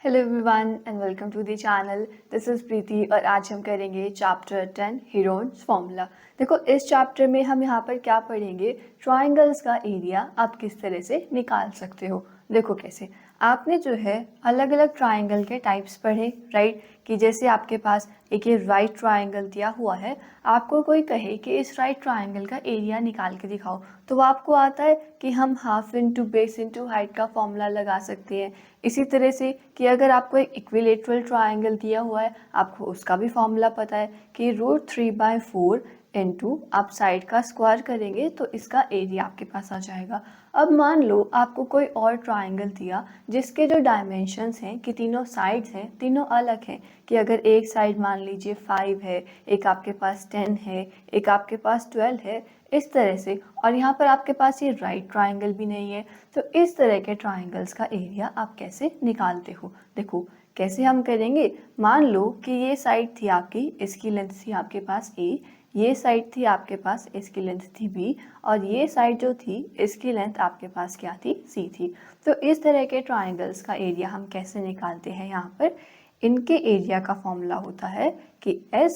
Hello everyone and welcome to the channel. This is Preeti और आज हम करेंगे चैप्टर 10 हीरोन्स फॉर्मूला। देखो इस चैप्टर में हम यहाँ पर क्या पढ़ेंगे, ट्राइंगल्स का एरिया आप किस तरह से निकाल सकते हो। देखो कैसे आपने जो है अलग अलग ट्राइंगल के टाइप्स पढ़े, राइट। कि जैसे आपके पास एक ये राइट ट्राइंगल दिया हुआ है, आपको कोई कहे कि इस राइट ट्राइंगल का एरिया निकाल के दिखाओ, तो वो आपको आता है कि हम half into base into height का फॉर्मूला लगा सकते हैं। इसी तरह से कि अगर आपको एक इक्विलेटरल ट्राइंगल दिया हुआ है, आपको उसका भी फॉर्मूला पता है कि √3/4 इंटू आप साइड का स्क्वायर करेंगे तो इसका एरिया आपके पास आ जाएगा। अब मान लो आपको कोई और ट्राइंगल दिया जिसके जो डायमेंशंस हैं कि तीनों साइड्स हैं, तीनों अलग हैं। कि अगर एक साइड मान लीजिए 5 है, एक आपके पास 10 है, एक आपके पास 12 है, इस तरह से, और यहाँ पर आपके पास ये राइट ट्राइंगल भी नहीं है, तो इस तरह के ट्राइंगल्स का एरिया आप कैसे निकालते हो। देखो कैसे हम करेंगे। मान लो कि ये साइड थी आपकी, इसकी लेंथ थी आपके पास ए, ये साइड थी आपके पास, इसकी लेंथ थी बी, और ये साइड जो थी इसकी लेंथ आपके पास क्या थी, सी थी। तो इस तरह के ट्राइंगल्स का एरिया हम कैसे निकालते हैं। यहाँ पर इनके एरिया का फॉर्मूला होता है कि s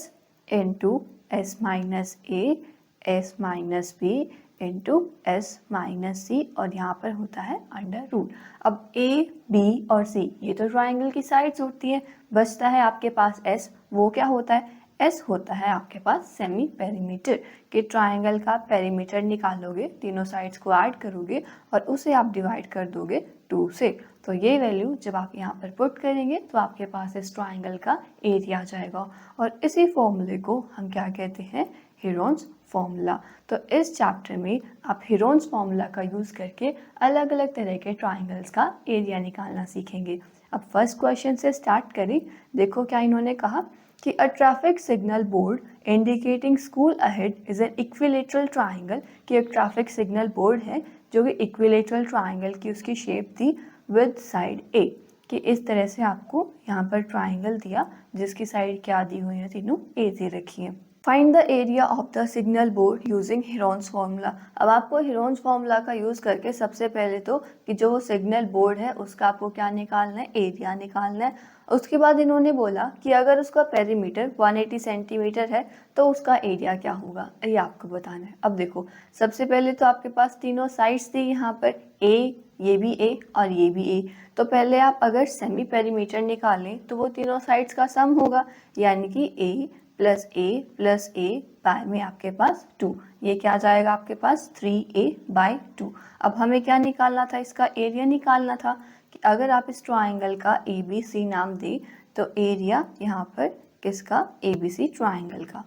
into S minus A S minus B into S minus C, और यहाँ पर होता है अंडर रूट। अब ए बी और सी ये तो ट्राइंगल की साइड्स होती है, बचता है आपके पास एस। वो क्या होता है, एस होता है आपके पास सेमी पेरीमीटर। कि ट्राइंगल का पेरीमीटर निकालोगे, तीनों साइड्स को ऐड करोगे और उसे आप डिवाइड कर दोगे 2 से, तो ये वैल्यू जब आप यहाँ पर पुट करेंगे तो आपके पास इस ट्राइंगल का एरिया आ जाएगा। और इसी फॉर्मूले को हम क्या कहते हैं, हीरोन्स फॉर्मूला। तो इस चैप्टर में आप हीरोन्स फॉर्मूला का यूज़ करके अलग अलग तरह के ट्राइंगल्स का एरिया निकालना सीखेंगे। अब फर्स्ट क्वेश्चन से स्टार्ट करें। देखो क्या इन्होंने कहा कि a traffic signal board indicating school ahead is an equilateral triangle. कि एक ट्रैफिक सिग्नल बोर्ड है जो कि इक्विलेटरल ट्राइंगल की उसकी शेप थी विद साइड ए। कि इस तरह से आपको यहाँ पर ट्राइंगल दिया जिसकी साइड क्या दी हुई है, तीनों ए दे रखी है। Find the area of the signal board using Heron's formula. अब आपको हीरोन्स फॉर्मूला का यूज़ करके सबसे पहले तो कि जो सिग्नल बोर्ड है उसका आपको क्या निकालना है, एरिया निकालना है। उसके बाद इन्होंने बोला कि अगर उसका पेरीमीटर 180 सेंटीमीटर है तो उसका एरिया क्या होगा, ये आपको बताना है। अब देखो सबसे पहले तो आपके पास तीनों साइड्स थी यहाँ पर, ए, ये भी ए और ये भी ए। तो पहले आप अगर सेमी पेरीमीटर निकालें तो वो तीनों साइड्स का सम होगा, यानी कि ए प्लस ए बाय में आपके पास 2। ये क्या आ जाएगा आपके पास 3a/2। अब हमें क्या निकालना था, इसका एरिया निकालना था। कि अगर आप इस ट्राइंगल का ABC नाम दें तो एरिया यहाँ पर किसका, ABC ट्राइंगल का।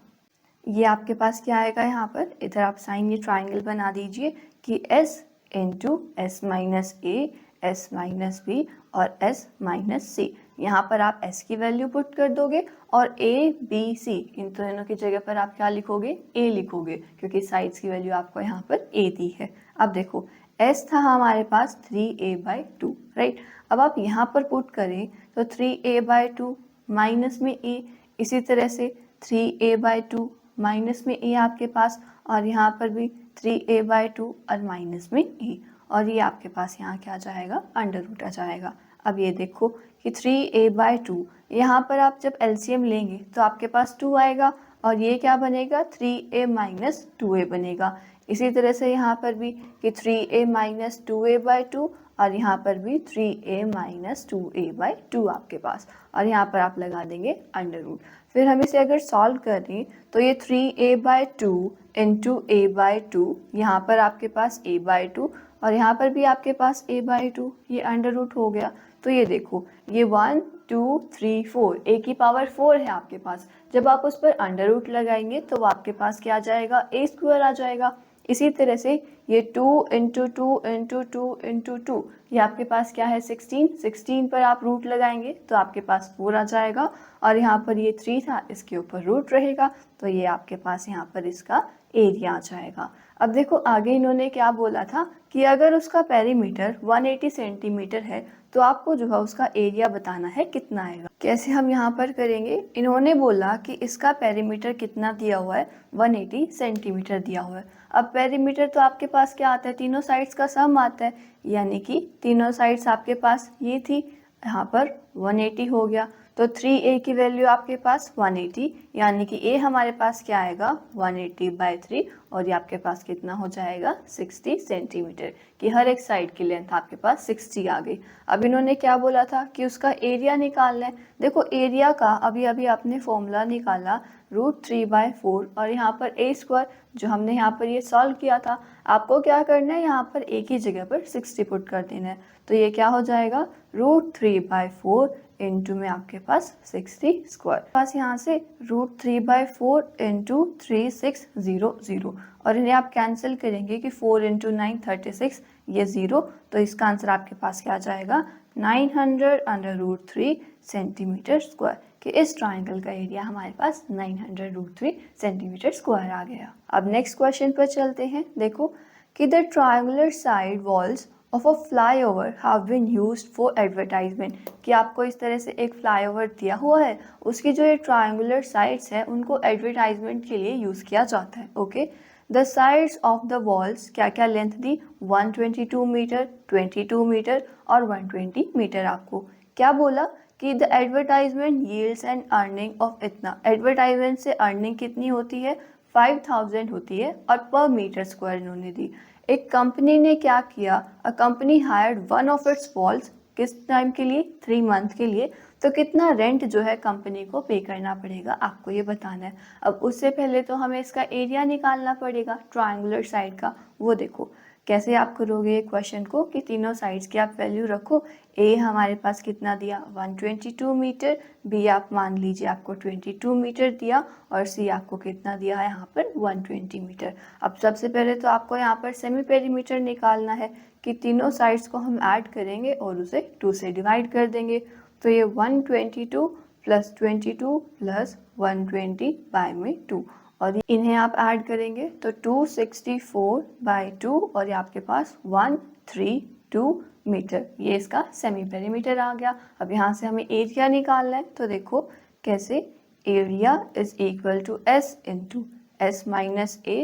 ये आपके पास क्या आएगा, यहाँ पर इधर आप साइन ये ट्राइंगल बना दीजिए कि S into S minus A S minus B और एस माइनस सी। यहाँ पर आप s की वैल्यू पुट कर दोगे और a b c इन दोनों की जगह पर आप क्या लिखोगे, a लिखोगे, क्योंकि साइड्स की वैल्यू आपको यहाँ पर a दी है। अब देखो s था हमारे पास 3a/2, राइट। अब आप यहाँ पर पुट करें तो 3a/2 माइनस में a, इसी तरह से 3a/2 माइनस में a आपके पास, और यहाँ पर भी 3a/2 और माइनस में a, और ये आपके पास यहाँ क्या आ जाएगा, अंडर रूट आ जाएगा। अब ये देखो कि 3a/2 यहाँ पर आप जब एलसीएम लेंगे तो आपके पास 2 आएगा, और ये क्या बनेगा, 3a माइनस 2a बनेगा। इसी तरह से यहाँ पर भी कि 3a माइनस 2a/2 और यहाँ पर भी 3a माइनस 2a/2 आपके पास, और यहाँ पर आप लगा देंगे अंडर रूट। फिर हम इसे अगर सॉल्व करें तो ये 3a/2 इंटू a/2, यहाँ पर आपके पास a/2 और यहाँ पर भी आपके पास a/2, ये अंडर रूट हो गया। तो ये देखो ये 1 2 3 4 a की पावर 4 है आपके पास। जब आप उस पर अंडर रूट लगाएंगे तो वो आपके पास क्या आ जाएगा, a² आ जाएगा। इसी तरह से ये 2 इंटू 2 इंटू 2 इंटू 2, ये आपके पास क्या है 16 पर आप रूट लगाएंगे तो आपके पास 4 आ जाएगा, और यहाँ पर ये 3 था, इसके ऊपर रूट रहेगा, तो ये आपके पास यहाँ पर इसका एरिया आ जाएगा। अब देखो आगे इन्होंने क्या बोला था कि अगर उसका पेरीमीटर 180 सेंटीमीटर है तो आपको जो है उसका एरिया बताना है कितना आएगा। कैसे हम यहाँ पर करेंगे, इन्होंने बोला कि इसका पेरीमीटर कितना दिया हुआ है, 180 सेंटीमीटर दिया हुआ है। अब पेरीमीटर तो आपके पास क्या आता है, तीनों साइड्स का सम आता है, यानी कि तीनों साइड्स आपके पास ये थी, यहाँ पर 180 हो गया। तो 3a की वैल्यू आपके पास 180, यानी कि a हमारे पास क्या आएगा 180/3, और ये आपके पास कितना हो जाएगा 60 सेंटीमीटर की हर एक साइड की लेंथ आपके पास 60 आ गई। अब इन्होंने क्या बोला था कि उसका एरिया निकालना है। देखो एरिया का अभी अभी आपने फॉर्मूला निकाला √3/4, और यहाँ पर a² जो हमने यहाँ पर ये सॉल्व किया था, आपको क्या करना है यहाँ पर एक ही जगह पर 60 पुट कर देना है। तो ये क्या हो जाएगा √3/4 इंटू में आपके पास 60², पास यहाँ से √3/4 इंटू 3600, और इन्हें आप कैंसिल करेंगे कि 4 इंटू 9 36, ये 0, तो इसका आंसर आपके पास क्या आ जाएगा 900√3 सेंटीमीटर स्क्वायर, कि इस ट्राइंगल का एरिया हमारे पास 900√3 सेंटीमीटर स्क्वायर आ गया। अब नेक्स्ट क्वेश्चन पर चलते हैं। देखो कि the triangular side walls of a flyover have been used for advertisement, कि आपको इस तरह से एक फ्लाईओवर दिया हुआ है, उसकी जो ये ट्रायंगुलर साइड्स है उनको एडवर्टाइजमेंट के लिए यूज़ किया जाता है। Okay, the sides of the walls क्या क्या लेंथ दी 122 मीटर, 22 मीटर और 120 मीटर। आपको क्या बोला कि the advertisement yields and earning of इतना, एडवर्टाइजमेंट से अर्निंग कितनी होती है 5000 होती है, और पर मीटर स्क्वायर इन्होंने दी। एक कंपनी ने क्या किया, a company hired one of it's walls, किस टाइम के लिए 3 मंथ के लिए, तो कितना रेंट जो है कंपनी को पे करना पड़ेगा आपको ये बताना है। अब उससे पहले तो हमें इसका एरिया निकालना पड़ेगा ट्रायंगुलर साइड का। वो देखो कैसे आप करोगे क्वेश्चन को कि तीनों साइड्स की आप वैल्यू रखो। ए हमारे पास कितना दिया 122 मीटर, बी आप मान लीजिए आपको 22 मीटर दिया, और सी आपको कितना दिया है यहाँ पर 120 मीटर। अब सबसे पहले तो आपको यहाँ पर सेमी पेरीमीटर निकालना है कि तीनों साइड्स को हम ऐड करेंगे और उसे 2 से डिवाइड कर देंगे। तो ये 122 + 22 + 120/2, और इन्हें आप ऐड करेंगे तो 264/2, और ये आपके पास 132 मीटर, ये इसका सेमी पेरीमीटर आ गया। अब यहाँ से हमें एरिया निकालना है, तो देखो कैसे, area is equal to S into S minus A,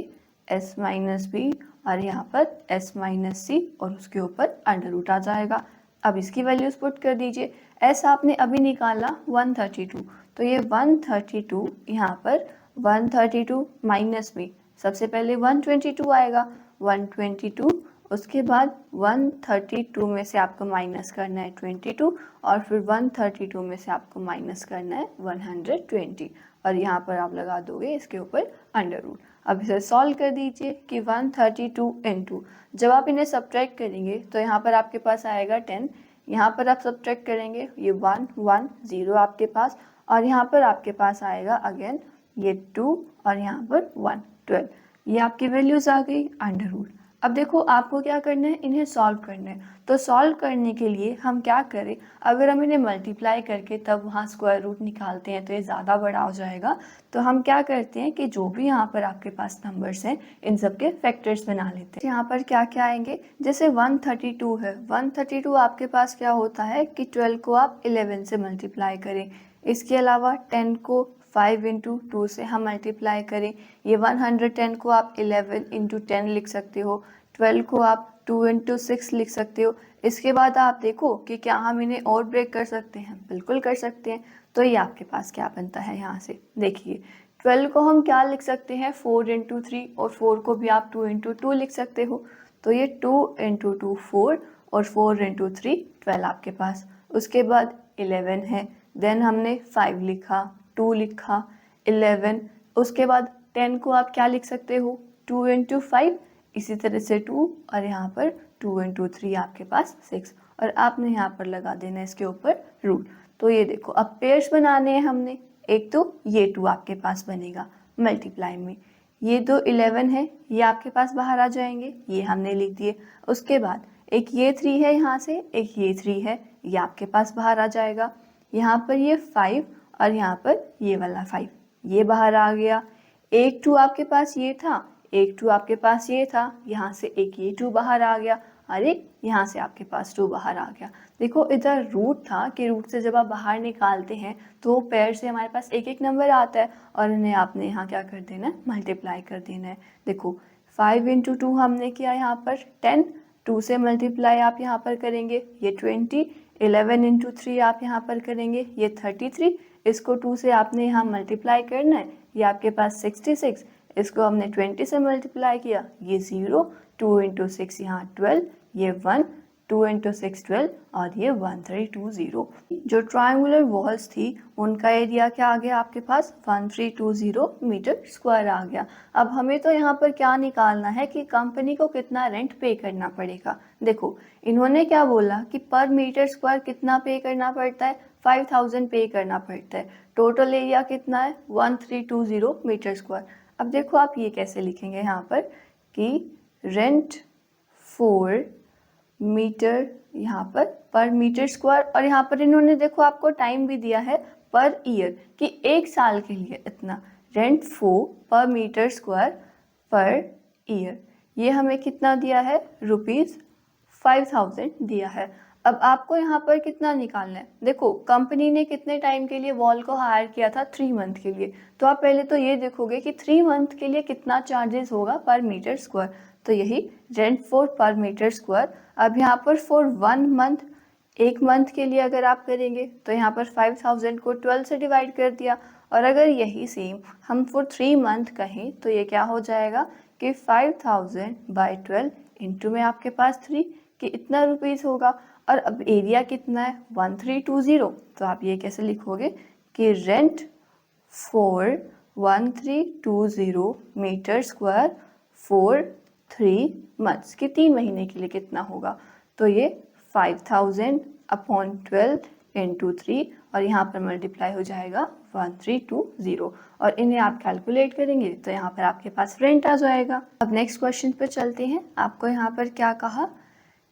S minus B, और यहाँ पर S माइनस C, और उसके ऊपर अंडर रूट आ जाएगा। अब इसकी वैल्यूज पुट कर दीजिए। S आपने अभी निकाला 132, तो ये 132 यहाँ पर 132 माइनस में सबसे पहले 122 आएगा, 122, उसके बाद 132 में से आपको माइनस करना है 22, और फिर 132 में से आपको माइनस करना है 120, और यहाँ पर आप लगा दोगे इसके ऊपर अंडर रूट। अब इसे सॉल्व कर दीजिए कि 132 इंटू, जब आप इन्हें सब्ट्रैक्ट करेंगे तो यहाँ पर आपके पास आएगा 10, यहाँ पर आप सब्ट्रैक्ट करेंगे ये 1 1 0 आपके पास, और यहाँ पर आपके पास आएगा अगेन ये 2, और यहाँ पर 1 12, ये आपकी वैल्यूज आ गई अंडर रूट। अब देखो आपको क्या करना है, इन्हें सॉल्व करना है। तो सॉल्व करने के लिए हम क्या करें, अगर हम इन्हें मल्टीप्लाई करके तब वहाँ स्क्वायर रूट निकालते हैं तो ये ज़्यादा बड़ा हो जाएगा। तो हम क्या करते हैं कि जो भी यहाँ पर आपके पास नंबर्स हैं इन सब के फैक्टर्स बना लेते हैं। यहाँ पर क्या क्या आएंगे, जैसे 132 है, 132 आपके पास क्या होता है कि 12 को आप 11 से मल्टीप्लाई करें। इसके अलावा 10 को 5 इंटू 2 से हम मल्टीप्लाई करें। ये 110 को आप 11 इंटू 10 लिख सकते हो, 12 को आप 2 इंटू 6 लिख सकते हो। इसके बाद आप देखो कि क्या हम इन्हें और ब्रेक कर सकते हैं, बिल्कुल कर सकते हैं। तो ये आपके पास क्या बनता है, यहाँ से देखिए 12 को हम क्या लिख सकते हैं 4 इंटू 3, और 4 को भी आप 2 इंटू 2 लिख सकते हो। तो ये 2 इंटू 2 4, और 4 इंटू 3 12 आपके पास। उसके बाद 11 है, देन हमने 5 लिखा, 2 लिखा, 11, उसके बाद 10 को आप क्या लिख सकते हो 2 इंटू 5, इसी तरह से 2, और यहाँ पर 2 इंटू 3 आपके पास 6, और आपने यहाँ पर लगा देना है इसके ऊपर रूट। तो ये देखो अब पेयर्स बनाने हैं हमने, एक तो ये 2 आपके पास बनेगा मल्टीप्लाई में, ये दो 11 है, ये आपके पास बाहर आ जाएंगे, ये हमने लिख दिए। उसके बाद एक ये 3 है यहाँ से, एक ये 3 है, ये आपके पास बाहर आ जाएगा। यहाँ पर ये 5, और यहाँ पर ये वाला 5, ये बाहर आ गया। एक 2 आपके पास ये था, एक 2 आपके पास ये था, यहाँ से एक ये 2 बाहर आ गया, अरे यहाँ से आपके पास 2 बाहर आ गया। देखो इधर रूट था कि रूट से जब आप बाहर निकालते हैं तो पेयर से हमारे पास एक एक नंबर आता है, और इन्हें आपने यहाँ क्या कर देना है मल्टीप्लाई कर देना है। देखो 5 इंटू 2 हमने किया यहाँ पर 10, 2 से मल्टीप्लाई आप यहाँ पर करेंगे ये 20, 11 इंटू 3 आप यहाँ पर करेंगे, ये 33, इसको 2 से आपने यहाँ मल्टीप्लाई करना है, ये आपके पास 66, इसको हमने 20 से मल्टीप्लाई किया, ये 0, 2 इंटू 6 यहाँ 12, ये 1, 2 इंटू 6 12 और ये 1320। जो ट्रायंगुलर वॉल्स थी उनका एरिया क्या आ गया आपके पास, 1320 मीटर स्क्वायर आ गया। अब हमें तो यहाँ पर क्या निकालना है कि कंपनी को कितना रेंट पे करना पड़ेगा। देखो इन्होंने क्या बोला कि पर मीटर स्क्वायर कितना पे करना पड़ता है, 5000 पे करना पड़ता है। टोटल एरिया कितना है, 1320 मीटर स्क्वायर। अब देखो आप ये कैसे लिखेंगे यहाँ पर कि रेंट फॉर मीटर, यहाँ पर मीटर स्क्वायर, और यहाँ पर इन्होंने देखो आपको टाइम भी दिया है पर ईयर कि 1 साल के लिए इतना। रेंट फॉर पर मीटर स्क्वायर पर ईयर, ये हमें कितना दिया है, ₹5000 दिया है। अब आपको यहाँ पर कितना निकालना है, देखो कंपनी ने कितने टाइम के लिए वॉल को हायर किया था, 3 मंथ के लिए। तो आप पहले तो ये देखोगे कि 3 मंथ के लिए कितना चार्जेस होगा पर मीटर स्क्वायर, तो यही रेंट फॉर पर मीटर स्क्वायर। अब यहाँ पर फॉर 1 मंथ, 1 मंथ के लिए अगर आप करेंगे तो यहाँ पर 5000 को 12 से डिवाइड कर दिया, और अगर यही सेम हम फॉर 3 मंथ कहें तो ये क्या हो जाएगा कि 5000 बाई 12 इंटू में आपके पास 3 कि इतना रुपीज़ होगा। और अब एरिया कितना है, 1320, तो आप ये कैसे लिखोगे कि rent for 1320 metre square for 3 months कि 3 महीने के लिए कितना होगा, तो ये 5000 अपॉन 12 इंटू 3 और यहाँ पर मल्टीप्लाई हो जाएगा 1320, और इन्हें आप कैलकुलेट करेंगे तो यहाँ पर आपके पास रेंट आ जाएगा। अब नेक्स्ट क्वेश्चन पे चलते हैं। आपको यहाँ पर क्या कहा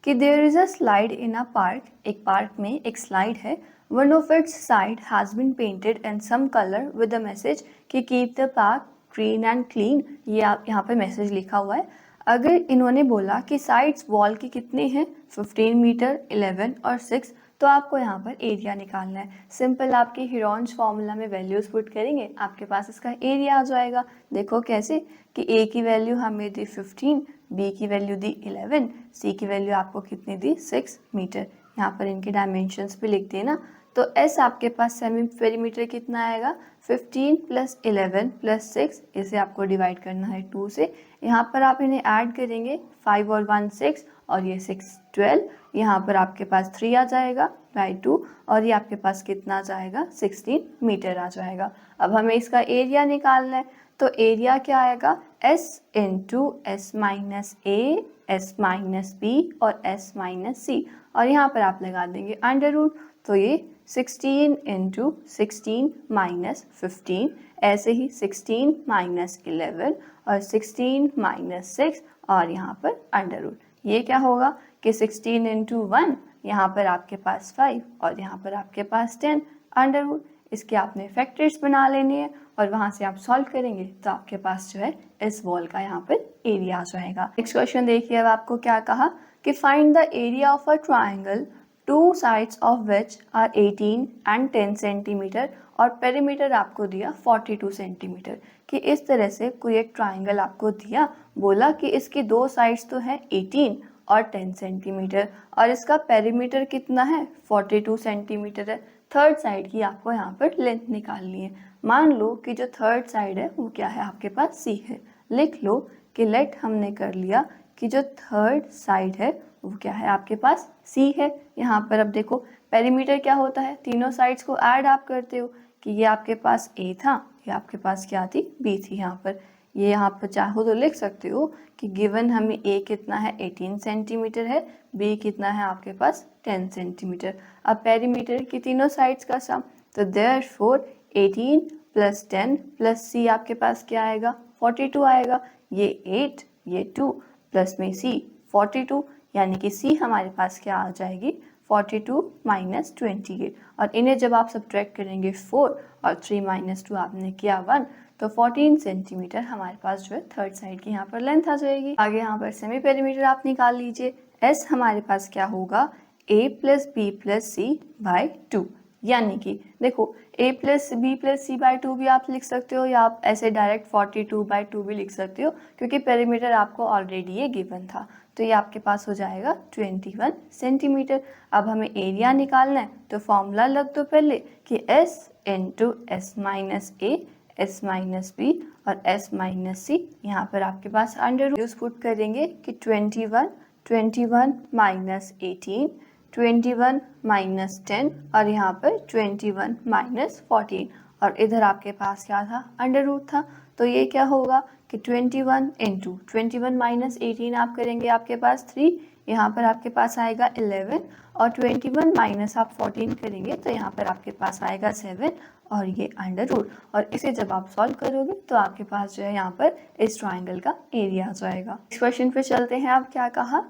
कि there is a slide in a park, एक पार्क में एक स्लाइड है, one of its side has been painted in some colour with a message कि keep the park green and clean. ये आप यहाँ पर मैसेज लिखा हुआ है। अगर इन्होंने बोला कि साइड्स वॉल की कितने हैं, 15 मीटर, 11 और 6, तो आपको यहाँ पर एरिया निकालना है। सिंपल आपकी हिरोन्स फॉर्मूला में वैल्यूज पुट करेंगे, आपके पास इसका एरिया आ जाएगा। देखो कैसे कि ए की वैल्यू हमें दी 15, बी की वैल्यू दी 11, सी की वैल्यू आपको कितनी दी 6 मीटर। यहाँ पर इनके डायमेंशंस भी लिख देना। तो एस आपके पास सेमी पेरीमीटर कितना आएगा, 15 प्लस 11 प्लस 6, इसे आपको डिवाइड करना है 2 से। यहाँ पर आप इन्हें ऐड करेंगे, 5 और 1 6 और ये 6 12, यहाँ पर आपके पास 3 आ जाएगा बाई 2, और ये आपके पास कितना आ जाएगा, 16 मीटर आ जाएगा। अब हमें इसका एरिया निकालना है, तो एरिया क्या आएगा, S into S minus A, S minus B और एस माइनस सी, और यहाँ पर आप लगा देंगे अंडर रूट, तो ये 16 इंटू 16 माइनस 15, ऐसे ही 16 माइनस 11 और 16 माइनस 6 और यहाँ पर अंडर रूट। ये क्या होगा कि 16 इंटू 1, यहाँ पर आपके पास 5 और यहाँ पर आपके पास 10 अंडर रूट। इसके आपने फैक्टर्स बना लेने हैं और वहाँ से आप सॉल्व करेंगे तो आपके पास जो है इस वॉल का यहाँ पर एरिया आ जाएगा। नेक्स्ट क्वेश्चन देखिए, अब आपको क्या कहा कि find the area of a triangle two sides of which are 18 and 10 centimetre, और पेरीमीटर आपको दिया 42 सेंटीमीटर। कि इस तरह से कोई एक ट्राइंगल आपको दिया, बोला कि इसकी दो साइड्स तो हैं 18 और 10 सेंटीमीटर और इसका पेरीमीटर कितना है, 42 सेंटीमीटर है। थर्ड साइड की आपको यहाँ पर लेंथ निकालनी है। मान लो कि जो थर्ड साइड है वो क्या है, आपके पास सी है। लिख लो कि लेट हमने कर लिया कि जो थर्ड साइड है वो क्या है, आपके पास सी है। यहाँ पर अब देखो पेरीमीटर क्या होता है, तीनों साइड्स को ऐड आप करते हो कि ये आपके पास ए था, ये आपके पास क्या थी, बी थी। यहाँ पर ये यहाँ पर चाहो तो लिख सकते हो कि गिवन हमें ए कितना है 18 सेंटीमीटर है, बी कितना है आपके पास 10 सेंटीमीटर। अब पेरीमीटर की तीनों साइड्स का सम, तो देयरफॉर 18 प्लस 10 प्लस सी आपके पास क्या आएगा, 42 आएगा। ये 8 ये 2 प्लस में सी 42, यानी कि सी हमारे पास क्या आ जाएगी, 42 माइनस 28। और इन्हें जब आप सब्ट्रैक्ट करेंगे 4 और 3 माइनस 2 आपने किया 1, तो 14 सेंटीमीटर हमारे पास जो है थर्ड साइड की यहाँ पर लेंथ आ जाएगी। आगे यहाँ पर सेमी पेरीमीटर आप निकाल लीजिए। एस हमारे पास क्या होगा, A plus B plus C by 2, यानी कि देखो a plus B plus C by 2 भी आप लिख सकते हो, या आप ऐसे डायरेक्ट 42 बाई 2 भी लिख सकते हो, क्योंकि पेरीमीटर आपको ऑलरेडी ये गिवन था। तो ये आपके पास हो जाएगा 21 सेंटीमीटर। अब हमें एरिया निकालना है, तो फॉर्मूला लग दो पहले कि S into S minus A, S minus B और एस माइनस सी। यहाँ पर आपके पास अंडर रूट पुट करेंगे कि 21 माइनस 18, 21 माइनस 10 और यहाँ पर 21 माइनस 14, और इधर आपके पास क्या था, अंडर रूट था। तो ये क्या होगा कि 21 इंटू 21 माइनस 18 आप करेंगे आपके पास 3, यहाँ पर आपके पास आएगा 11, और 21 माइनस आप 14 करेंगे तो यहाँ पर आपके पास आएगा 7 और ये अंडर रूट। और इसे जब आप सॉल्व करोगे तो आपके पास जो है यहाँ पर इस ट्राइंगल का एरिया आ जाएगा। इस क्वेश्चन पे चलते हैं। आप क्या कहा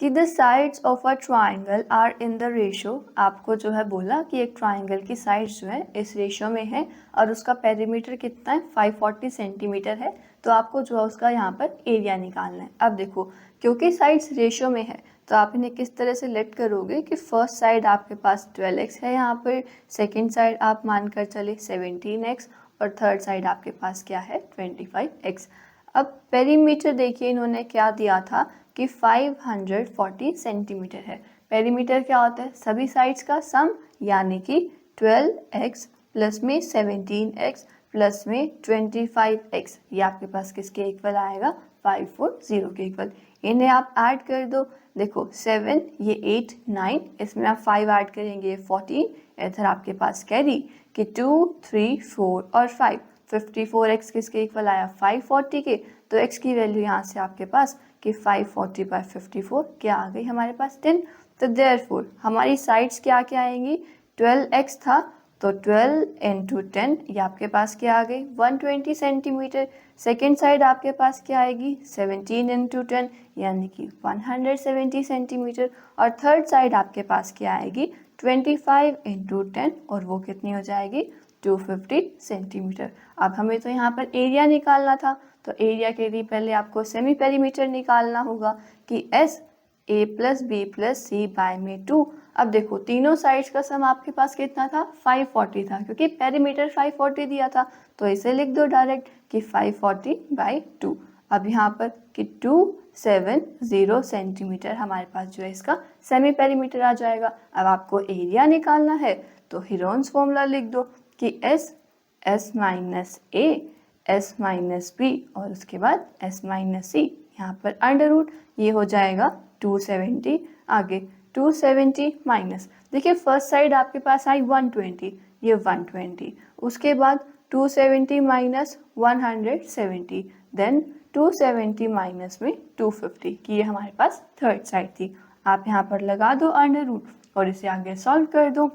कि the sides of a triangle are in the ratio. आपको जो है बोला कि एक ट्राइंगल की साइड्स जो है इस रेशो में है और उसका पेरीमीटर कितना है, 540 सेंटीमीटर है। तो आपको जो है उसका यहाँ पर एरिया निकालना है। अब देखो, क्योंकि साइड्स रेशो में है तो आप इन्हें किस तरह से लेट करोगे कि फर्स्ट साइड आपके पास 12x है, यहाँ पर सेकेंड साइड आप मानकर चले 17x और थर्ड साइड आपके पास क्या है, 25x। अब पेरीमीटर देखिए इन्होंने क्या दिया था कि 540 सेंटीमीटर है। पेरीमीटर क्या होता है, सभी साइड्स का सम, यानी कि 12x प्लस में 17x प्लस में 25x, ये आपके पास किसके इक्वल आएगा, 540 के इक्वल। इन्हें आप ऐड कर दो, देखो 7 ये 8 9, इसमें आप 5 ऐड करेंगे 14, इधर आपके पास कैरी कि 2 3 4 और 5, 54x किसके इक्वल आया, 540 के। तो x की वैल्यू यहाँ से आपके पास कि 540 बाई 54 क्या आ गई हमारे पास, 10। तो देयरफॉर हमारी साइड्स क्या क्या आएंगी, 12x था तो 12 इंटू 10, ये आपके पास क्या आ गई, 120 सेंटीमीटर। सेकेंड साइड आपके पास क्या आएगी, 17 इंटू 10 यानी कि 170 सेंटीमीटर। और थर्ड साइड आपके पास क्या आएगी, 25 इंटू 10 और वो कितनी हो जाएगी, 250 सेंटीमीटर। अब हमें तो यहाँ पर एरिया निकालना था, तो एरिया के लिए पहले आपको सेमी पेरीमीटर निकालना होगा कि S A plus B plus C by में 2। अब देखो तीनों साइड्स का सम आपके पास कितना था, 540 था, क्योंकि पेरीमीटर 540 दिया था तो इसे लिख दो डायरेक्ट कि 540 बाई 2। अब यहाँ पर कि 270 सेंटीमीटर हमारे पास जो है इसका सेमी पेरीमीटर आ जाएगा। अब आपको एरिया निकालना है तो हीरोन्स फॉर्मूला लिख दो कि S minus A, S minus B और उसके बाद एस माइनस सी, यहाँ पर अंडर रूट, ये हो जाएगा 270। आगे 270 माइनस, देखिए फर्स्ट साइड आपके पास आई 120, ये 120, उसके बाद 270 माइनस 170, देन 270 माइनस में 250 की ये हमारे पास थर्ड साइड थी। आप यहाँ पर लगा दो अंडर रूट और इसे आगे सॉल्व कर दो।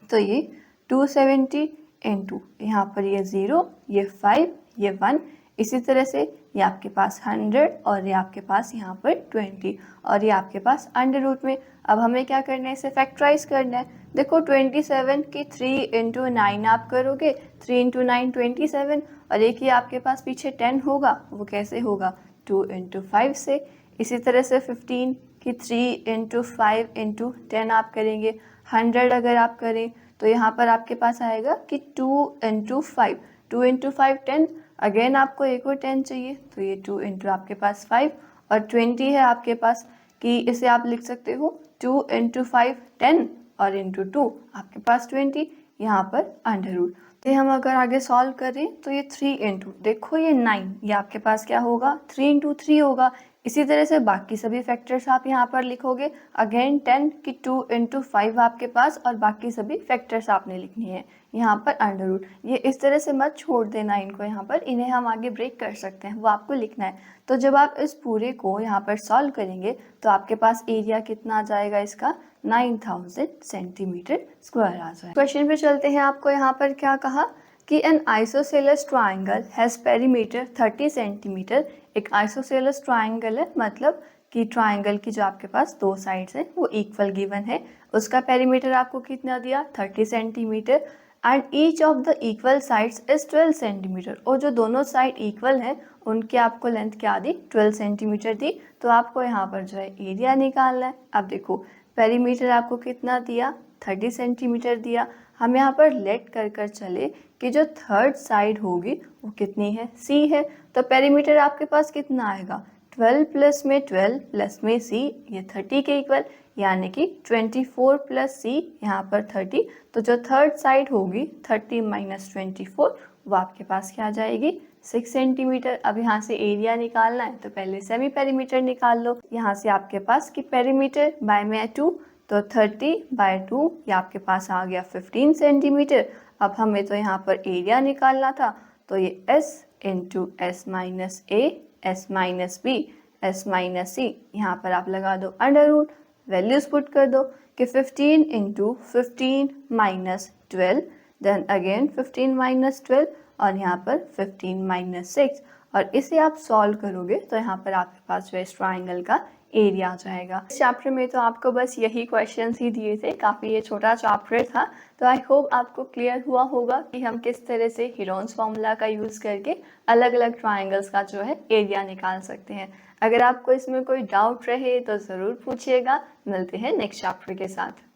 तो ये 270 इंटू यहाँ पर ये 0, ये 5, ये 1, इसी तरह से ये आपके पास 100 और ये आपके पास यहाँ पर 20 और ये आपके पास अंडर रूट में। अब हमें क्या करना है, इसे फैक्टराइज करना है। देखो 27 की 3 इंटू 9 आप करोगे, 3 इंटू 9 27, और एक ही आपके पास पीछे 10 होगा, वो कैसे होगा, 2 इंटू 5 से। इसी तरह से 15 की 3 इंटू 5 इंटू 10 आप करेंगे, 100 अगर आप करें तो यहाँ पर आपके पास आएगा कि 2 इंटू 5, 2 इंटू 5 10, अगेन आपको एक और 10 चाहिए तो ये 2 इंटू आपके पास 5 और 20 है आपके पास, कि इसे आप लिख सकते हो 2 इंटू 5 10 और इंटू 2 आपके पास 20, यहाँ पर अंडर रूट। तो हम अगर आगे सॉल्व करें तो ये 3 इंटू, देखो ये 9, ये आपके पास क्या होगा, 3 इंटू 3 होगा। इसी तरह से बाकी सभी फैक्टर्स आप यहाँ पर लिखोगे, अगेन 10 की 2 इंटू 5 आपके पास, और बाकी सभी फैक्टर्स आपने लिखनी है यहाँ पर अंडर रूट। ये इस तरह से मत छोड़ देना इनको, यहाँ पर इन्हें हम आगे ब्रेक कर सकते हैं, वो आपको लिखना है। तो जब आप इस पूरे को यहाँ पर सॉल्व करेंगे तो आपके पास एरिया कितना आ जाएगा इसका, 9000 सेंटीमीटर स्क्वायर आ जाएगा। क्वेश्चन पे चलते हैं। आपको यहाँ पर क्या कहा कि N isosceles triangle has perimeter 30 centimetre. एक आइसोसेलेस ट्राइंगल है, मतलब कि ट्राइंगल की जो आपके पास दो साइड्स हैं वो इक्वल गिवन है, उसका पेरीमीटर आपको कितना दिया, 30 centimetre, and each of the equal sides is 12 centimetre. और जो दोनों साइड इक्वल हैं उनकी आपको लेंथ क्या दी, 12 सेंटीमीटर दी। तो आपको यहाँ पर जो है एरिया निकालना है। अब देखो पेरीमीटर आपको कितना दिया, 30 सेंटीमीटर दिया। हम यहाँ पर लेट कर चले कि जो थर्ड साइड होगी वो कितनी है, सी है। तो पेरीमीटर आपके पास कितना आएगा, 12 प्लस में 12 प्लस में c, ये 30 के इक्वल, यानी कि 24 प्लस c, यहाँ पर 30। तो जो थर्ड साइड होगी 30 माइनस 24, वो आपके पास क्या आ जाएगी 6 सेंटीमीटर। अब यहाँ से एरिया निकालना है तो पहले सेमी पेरीमीटर निकाल लो। यहाँ से आपके पास कि पेरीमीटर बाय में 2, तो 30/2 ये आपके पास आ गया 15 सेंटीमीटर। अब हमें तो यहाँ पर एरिया निकालना था, तो ये s into S minus A, S minus B, S minus C, यहाँ पर आप लगा दो अंडर रूट, वैल्यूज पुट कर दो कि 15 into 15 minus 12, then again 15 minus 12, और यहाँ पर 15 माइनस 6, और इसे आप सॉल्व करोगे तो यहाँ पर आपके पास जो है इस ट्राइंगल का एरिया आ जाएगा। इस चैप्टर में तो आपको बस यही क्वेश्चंस ही दिए थे, काफ़ी ये छोटा चैप्टर था। तो आई होप आपको क्लियर हुआ होगा कि हम किस तरह से हीरोन्स फॉर्मूला का यूज़ करके अलग अलग ट्राइंगल्स का जो है एरिया निकाल सकते हैं। अगर आपको इसमें कोई डाउट रहे तो ज़रूर पूछिएगा। मिलते हैं नेक्स्ट चैप्टर के साथ।